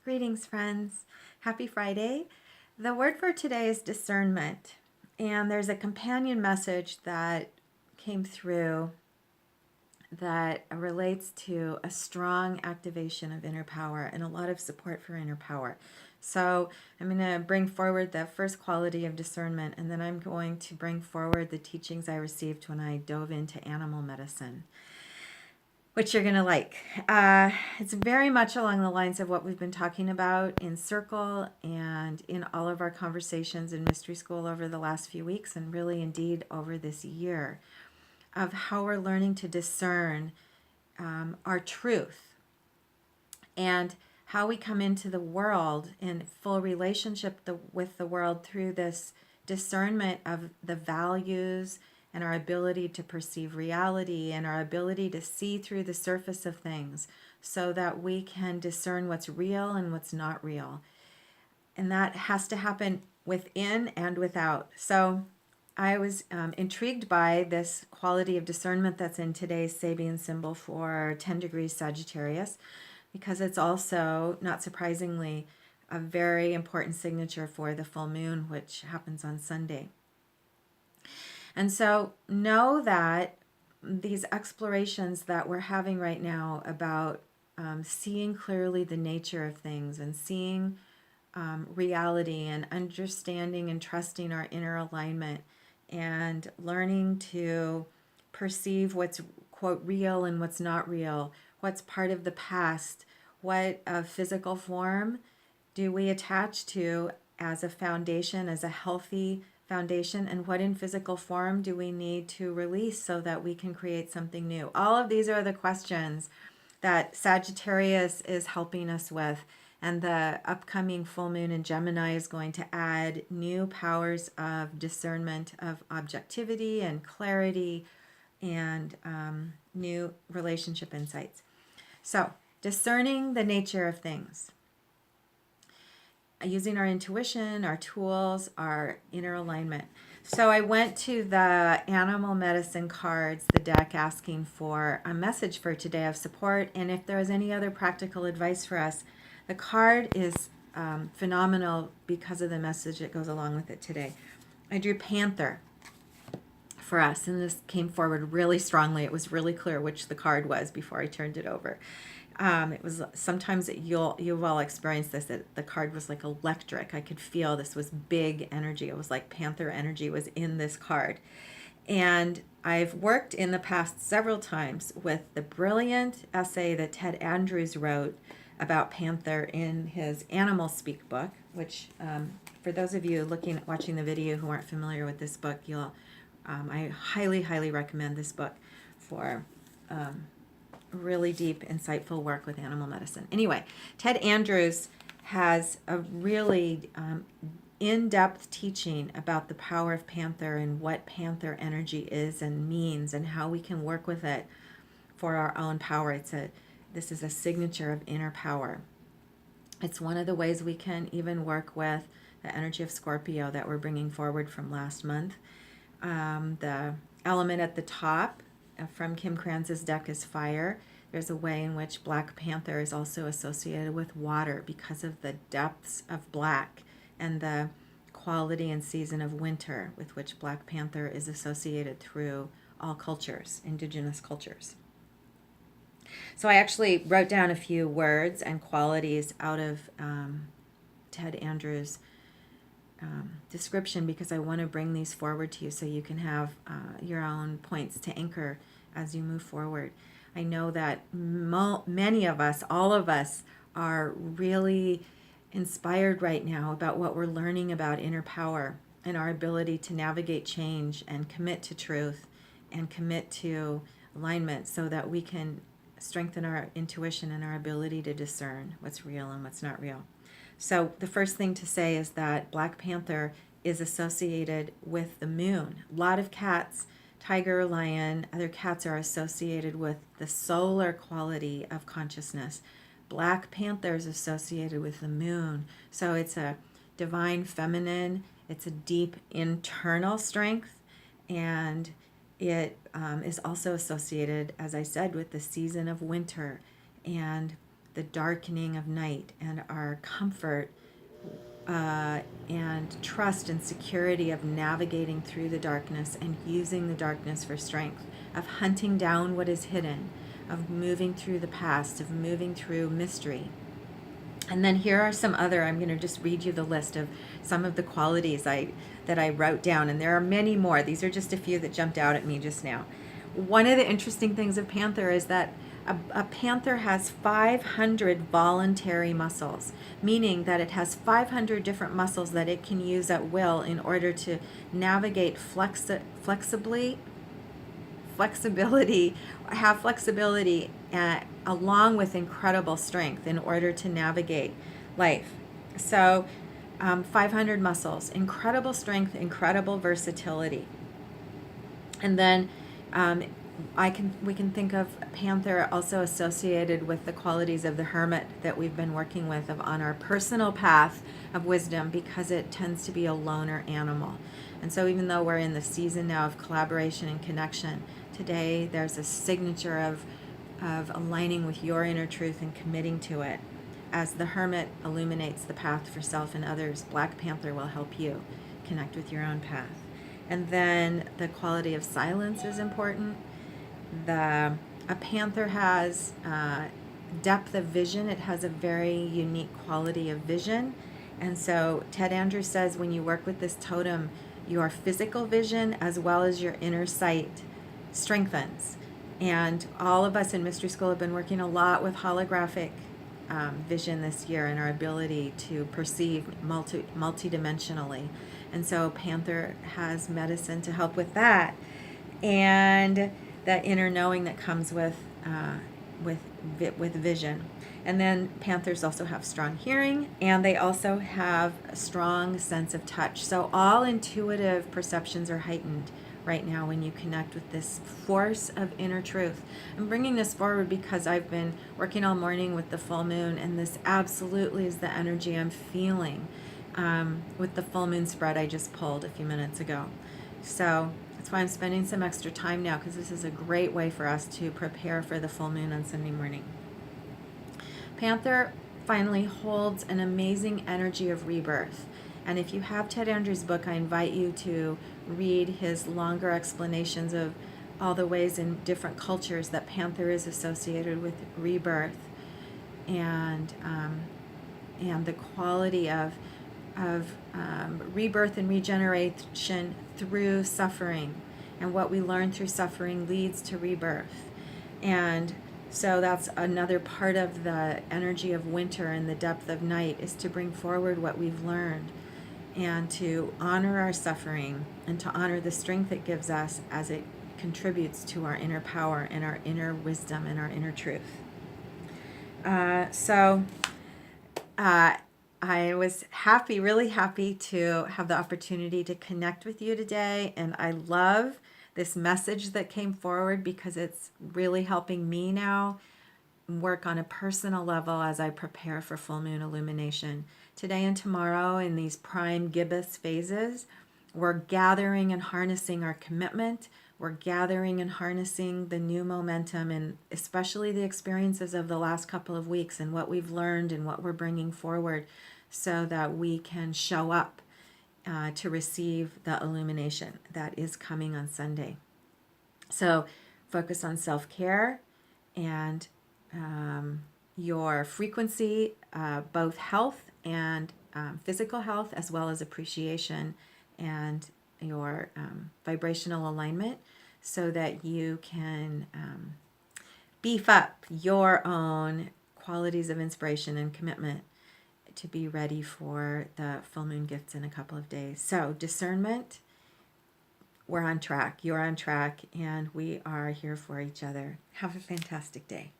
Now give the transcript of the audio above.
Greetings, friends. Happy Friday. The word for today is discernment. And there's a companion message that came through that relates to a strong activation of inner power and a lot of support for inner power. So I'm going to bring forward the first quality of discernment, and then I'm going to bring forward the teachings I received when I dove into animal medicine, which you're going to like. It's very much along the lines of what we've been talking about in Circle and in all of our conversations in Mystery School over the last few weeks, and really indeed over this year, of how we're learning to discern our truth and how we come into the world in full relationship with the world through this discernment of the values and our ability to perceive reality and our ability to see through the surface of things so that we can discern what's real and what's not real. And that has to happen within and without. So I was intrigued by this quality of discernment that's in today's Sabian symbol for 10 degrees Sagittarius, because it's also, not surprisingly, a very important signature for the full moon, which happens on Sunday. And so know that these explorations that we're having right now about seeing clearly the nature of things and seeing reality and understanding and trusting our inner alignment and learning to perceive what's, quote, real and what's not real, what's part of the past, what physical form do we attach to as a foundation, as a healthy foundation, and what in physical form do we need to release so that we can create something new. All of these are the questions that Sagittarius is helping us with. And the upcoming full moon in Gemini is going to add new powers of discernment, of objectivity and clarity, and new relationship insights. So, discerning the nature of things, using our intuition, our tools, our inner alignment. So I went to the animal medicine cards, the deck, asking for a message for today of support, and if there is any other practical advice for us. The card is phenomenal because of the message that goes along with it today. I drew Panther for us, and this came forward really strongly. It was really clear which the card was before I turned it over. It was sometimes you've all experienced this, that the card was like electric. I could feel this was big energy. It was like Panther energy was in this card. And I've worked in the past several times with the brilliant essay that Ted Andrews wrote about Panther in his Animal Speak book, which for those of you watching the video who aren't familiar with this book, I highly recommend this book for really deep, insightful work with animal medicine. Anyway, Ted Andrews has a really in-depth teaching about the power of Panther and what Panther energy is and means and how we can work with it for our own power. This is a signature of inner power. It's one of the ways we can even work with the energy of Scorpio that we're bringing forward from last month. The element at the top from Kim Kranz's deck is fire. There's a way in which Black Panther is also associated with water because of the depths of black and the quality and season of winter with which Black Panther is associated through all cultures, indigenous cultures. So I actually wrote down a few words and qualities out of Ted Andrews' description because I want to bring these forward to you so you can have your own points to anchor as you move forward. I know that many of us, all of us, are really inspired right now about what we're learning about inner power and our ability to navigate change and commit to truth and commit to alignment so that we can strengthen our intuition and our ability to discern what's real and what's not real. So the first thing to say is that Black Panther is associated with the moon. A lot of cats, tiger, lion, other cats are associated with the solar quality of consciousness. Black Panther is associated with the moon. So it's a divine feminine, it's a deep internal strength, and it is also associated, as I said, with the season of winter and the darkening of night and our comfort and trust and security of navigating through the darkness and using the darkness for strength, of hunting down what is hidden, of moving through the past, of moving through mystery. And then here are some other, I'm going to just read you the list of some of the qualities that I wrote down, and there are many more. These are just a few that jumped out at me just now. One of the interesting things of panther is that a panther has 500 voluntary muscles, meaning that it has 500 different muscles that it can use at will in order to navigate flexibility, have flexibility along with incredible strength in order to navigate life. So 500 muscles, incredible strength, incredible versatility. And then we can think of panther also associated with the qualities of the hermit that we've been working with on our personal path of wisdom, because it tends to be a loner animal. And so even though we're in the season now of collaboration and connection, today there's a signature of aligning with your inner truth and committing to it. As the hermit illuminates the path for self and others, Black Panther will help you connect with your own path. And then the quality of silence is important. A panther has depth of vision. It has a very unique quality of vision. And so Ted Andrews says when you work with this totem, your physical vision as well as your inner sight strengthens. And all of us in Mystery School have been working a lot with holographic vision this year and our ability to perceive multidimensionally. And so Panther has medicine to help with that. And that inner knowing that comes with vision. And then panthers also have strong hearing, and they also have a strong sense of touch. So all intuitive perceptions are heightened right now when you connect with this force of inner truth. I'm bringing this forward because I've been working all morning with the full moon, and this absolutely is the energy I'm feeling with the full moon spread I just pulled a few minutes ago. So that's why I'm spending some extra time now, because this is a great way for us to prepare for the full moon on Sunday morning. Panther finally holds an amazing energy of rebirth. And if you have Ted Andrews' book, I invite you to read his longer explanations of all the ways in different cultures that Panther is associated with rebirth, and the quality of rebirth and regeneration through suffering, and what we learn through suffering leads to rebirth. And so that's another part of the energy of winter and the depth of night, is to bring forward what we've learned and to honor our suffering and to honor the strength it gives us as it contributes to our inner power and our inner wisdom and our inner truth. I was really happy to have the opportunity to connect with you today, and I love this message that came forward because it's really helping me now work on a personal level as I prepare for full moon illumination. Today and tomorrow, in these prime gibbous phases, we're gathering and harnessing our commitment. We're gathering and harnessing the new momentum, and especially the experiences of the last couple of weeks and what we've learned and what we're bringing forward, so that we can show up to receive the illumination that is coming on Sunday. So focus on self-care and your frequency, both health and physical health, as well as appreciation and your vibrational alignment, so that you can beef up your own qualities of inspiration and commitment to be ready for the full moon gifts in a couple of days. So discernment, we're on track, you're on track, and we are here for each other. Have a fantastic day.